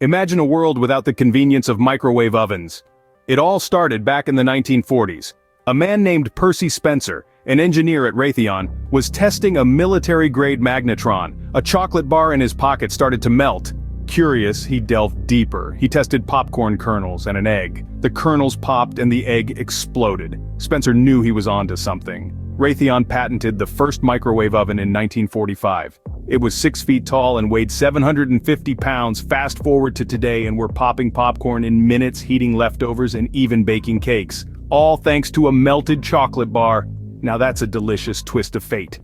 Imagine a world without the convenience of microwave ovens. It all started back in the 1940s. A man named Percy Spencer, an engineer at Raytheon, was testing a military-grade magnetron. A chocolate bar in his pocket started to melt. Curious, he delved deeper. He tested popcorn kernels and an egg. The kernels popped and the egg exploded. Spencer knew he was onto something. Raytheon patented the first microwave oven in 1945. It was 6 feet tall and weighed 750 pounds. Fast forward to today and we're popping popcorn in minutes, heating leftovers, and even baking cakes. All thanks to a melted chocolate bar. Now that's a delicious twist of fate.